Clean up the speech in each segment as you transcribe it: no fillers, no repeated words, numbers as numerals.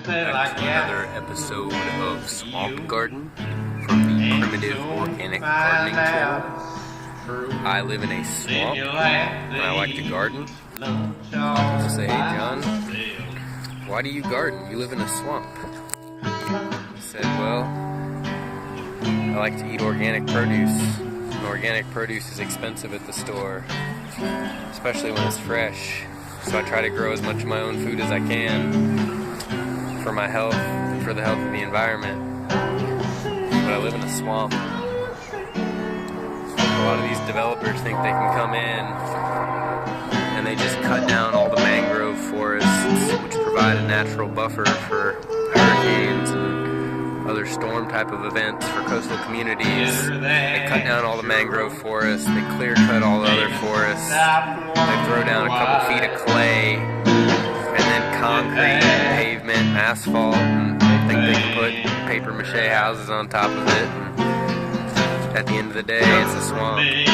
back to another episode of Swamp Garden from the Primitive Organic Gardening Channel. I live in a swamp and I like to garden. People say, "Hey John, why do you garden? You live in a swamp." I said, well, I like to eat organic produce. And organic produce is expensive at the store, especially when it's fresh. So I try to grow as much of my own food as I can for my health and for the health of the environment. But I live in a swamp. A lot of these developers think they can come in and they just cut down all the mangrove forests, which provide a natural buffer for hurricanes and other storm type of events for coastal communities. They cut down all the mangrove forests, they clear cut all the other forests, they throw down a couple feet of clay, and then concrete, pavement, asphalt, and they think they can put paper mache houses on top of it. And at the end of the day, it's a swamp. You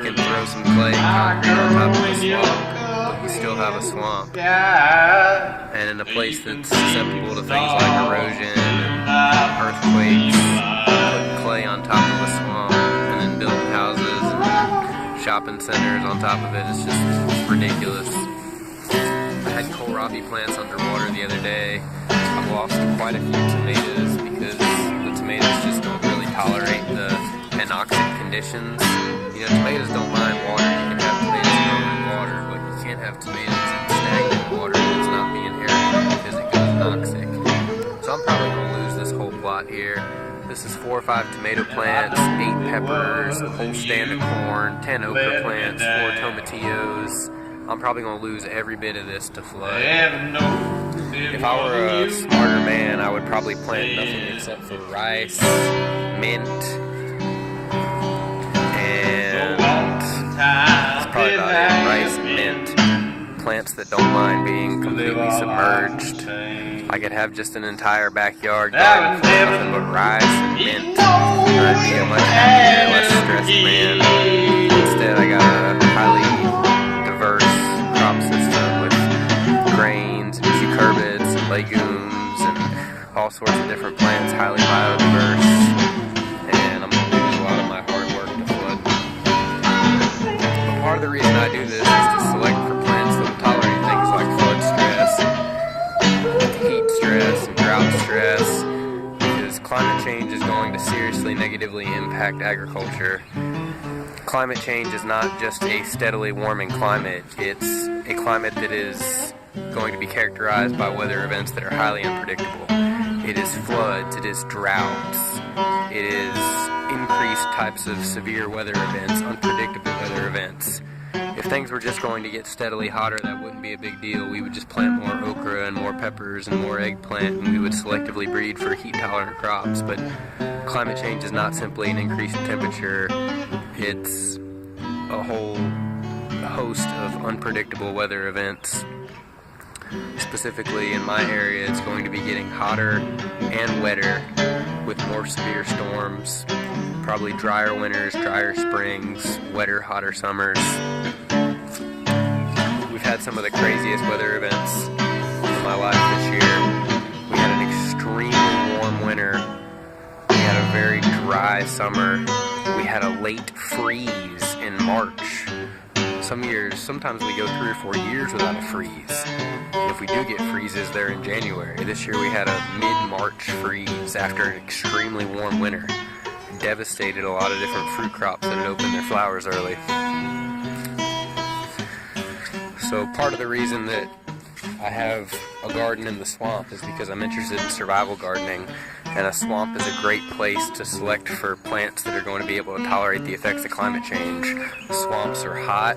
can throw some clay and concrete on top of a swamp, but you still have a swamp. And in a place that's susceptible to things like erosion and earthquakes, putting clay on top of a swamp and then building houses and shopping centers on top of it is just ridiculous. I had kohlrabi plants underwater the other day. I've lost quite a few tomatoes because the tomatoes just don't really tolerate the anoxic conditions. You know, tomatoes don't mind water. You can have tomatoes growing in water, but you can't have tomatoes in stagnant water that's not being aerated because it goes anoxic. So I'm probably going to lose this whole plot here. This is 4 or 5 tomato plants, 8 peppers, a whole stand of corn, 10 okra plants, 4 tomatillos. I'm probably going to lose every bit of this to flood. If I were a smarter man, I would probably plant nothing except for rice, mint, and that's probably about it. Rice and mint. Plants that don't mind being completely submerged. I could have just an entire backyard garden full of nothing but rice and mint. I'd be a much happier, less stressed man. Instead, I got a highly diverse crop system with grains and cucurbits and legumes and all sorts of different plants, highly biodiverse. And I'm going to lose a lot of my hard work to flood. But part of the reason I do this is to select for plants that will tolerate things like flood stress, heat stress, and drought stress, because climate change is going to seriously negatively impact agriculture. Climate change is not just a steadily warming climate, it's a climate that is going to be characterized by weather events that are highly unpredictable. It is floods, it is droughts, it is increased types of severe weather events, unpredictable weather events. If things were just going to get steadily hotter, that wouldn't be a big deal. We would just plant more okra and more peppers and more eggplant, and we would selectively breed for heat-tolerant crops. But climate change is not simply an increase in temperature. It's a whole host of unpredictable weather events. Specifically in my area, it's going to be getting hotter and wetter with more severe storms, probably drier winters, drier springs, wetter, hotter summers. We've had some of the craziest weather events of my life this year. We had an extremely warm winter. We had a very dry summer. We had a late freeze in March. Some years, sometimes we go 3 or 4 years without a freeze. And if we do get freezes, they're in January. This year we had a mid-March freeze after an extremely warm winter. It devastated a lot of different fruit crops that had opened their flowers early. So part of the reason that I have a garden in the swamp is because I'm interested in survival gardening, and a swamp is a great place to select for plants that are going to be able to tolerate the effects of climate change. Swamps are hot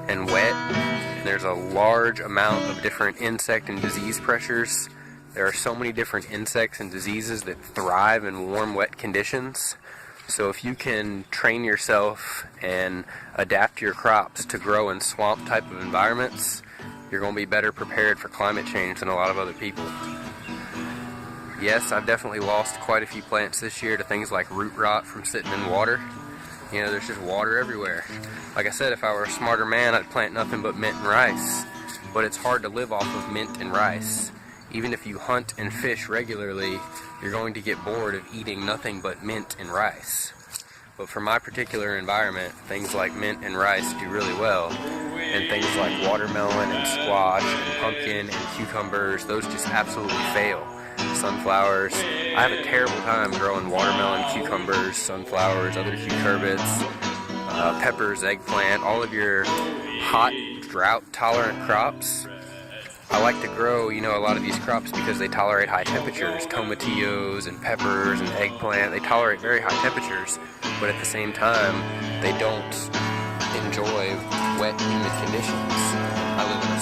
and wet, and there's a large amount of different insect and disease pressures. There are so many different insects and diseases that thrive in warm, wet conditions. So if you can train yourself and adapt your crops to grow in swamp type of environments, you're going to be better prepared for climate change than a lot of other people. Yes, I've definitely lost quite a few plants this year to things like root rot from sitting in water. You know, there's just water everywhere. Like I said, if I were a smarter man, I'd plant nothing but mint and rice. But it's hard to live off of mint and rice. Even if you hunt and fish regularly, you're going to get bored of eating nothing but mint and rice. But for my particular environment, things like mint and rice do really well. And things like watermelon and squash and pumpkin and cucumbers, those just absolutely fail. Sunflowers, I have a terrible time growing watermelon, cucumbers, sunflowers, other cucurbits, peppers, eggplant, all of your hot, drought-tolerant crops. I like to grow, a lot of these crops because they tolerate high temperatures. Tomatillos and peppers and eggplant, they tolerate very high temperatures, but at the same time, they don't enjoy wet, humid conditions. I live in a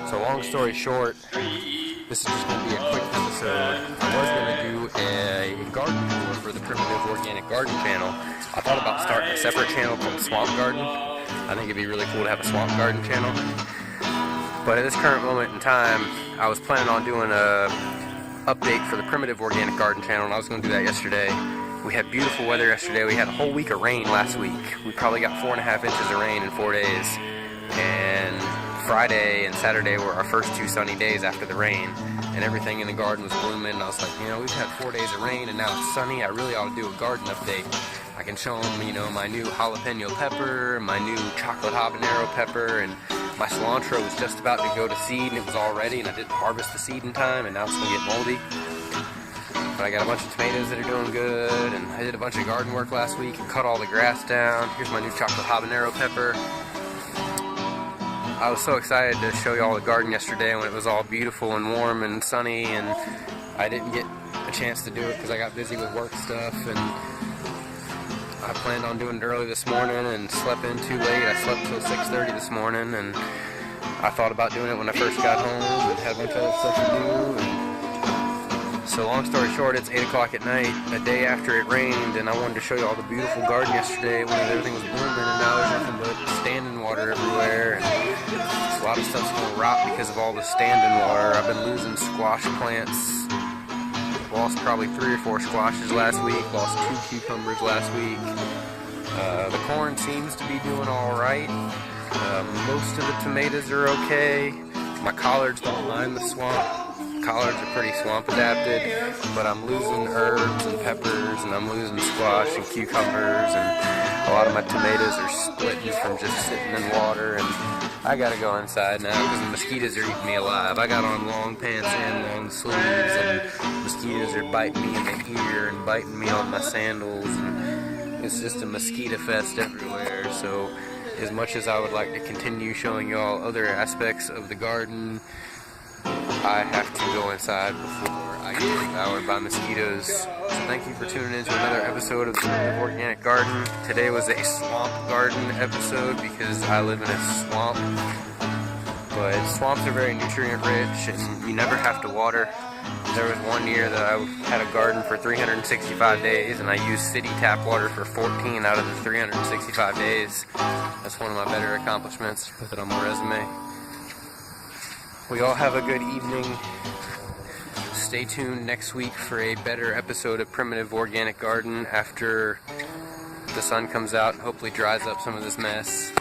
swamp. So long story short, this is just going to be a quick episode. I was going to do a garden tour for the Primitive Organic Garden channel. I thought about starting a separate channel called Swamp Garden. I think it'd be really cool to have a swamp garden channel. But at this current moment in time, I was planning on doing a update for the Primitive Organic Garden channel, and I was going to do that yesterday. We had beautiful weather yesterday. We had a whole week of rain last week. We probably got 4.5 inches of rain in 4 days. And Friday and Saturday were our first 2 sunny days after the rain. And everything in the garden was blooming. And I was like, we've had 4 days of rain and now it's sunny. I really ought to do a garden update. I can show them, my new jalapeno pepper, my new chocolate habanero pepper, and my cilantro was just about to go to seed and it was all ready, and I didn't harvest the seed in time, and now it's going to get moldy. But I got a bunch of tomatoes that are doing good, and I did a bunch of garden work last week and cut all the grass down. Here's my new chocolate habanero pepper. I was so excited to show you all the garden yesterday when it was all beautiful and warm and sunny, and I didn't get a chance to do it because I got busy with work stuff, and I planned on doing it early this morning and slept in too late. I slept till 6:30 this morning, and I thought about doing it when I first got home and had a bunch of other stuff to do. And so long story short, it's 8 o'clock at night, a day after it rained, and I wanted to show you all the beautiful garden yesterday when everything was blooming, and now there's nothing but standing water everywhere. And a lot of stuff's going to rot because of all the standing water. I've been losing squash plants. Lost probably 3 or 4 squashes last week, lost 2 cucumbers last week. The corn seems to be doing alright. Most of the tomatoes are okay. My collards don't mind the swamp. Collards are pretty swamp adapted, but I'm losing herbs and peppers, and I'm losing squash and cucumbers, and a lot of my tomatoes are splitting from just sitting in water, and I gotta go inside now because the mosquitoes are eating me alive. I got on long pants and long sleeves, and mosquitoes are biting me in the ear and biting me on my sandals, and it's just a mosquito fest everywhere. So as much as I would like to continue showing you all other aspects of the garden, I have to go inside before I get devoured by mosquitoes. So thank you for tuning in to another episode of the Primitive Organic Garden. Today was a swamp garden episode because I live in a swamp. But swamps are very nutrient rich and you never have to water. There was one year that I had a garden for 365 days and I used city tap water for 14 out of the 365 days. That's one of my better accomplishments. Put it on my resume. We all have a good evening. Stay tuned next week for a better episode of Primitive Organic Garden after the sun comes out and hopefully dries up some of this mess.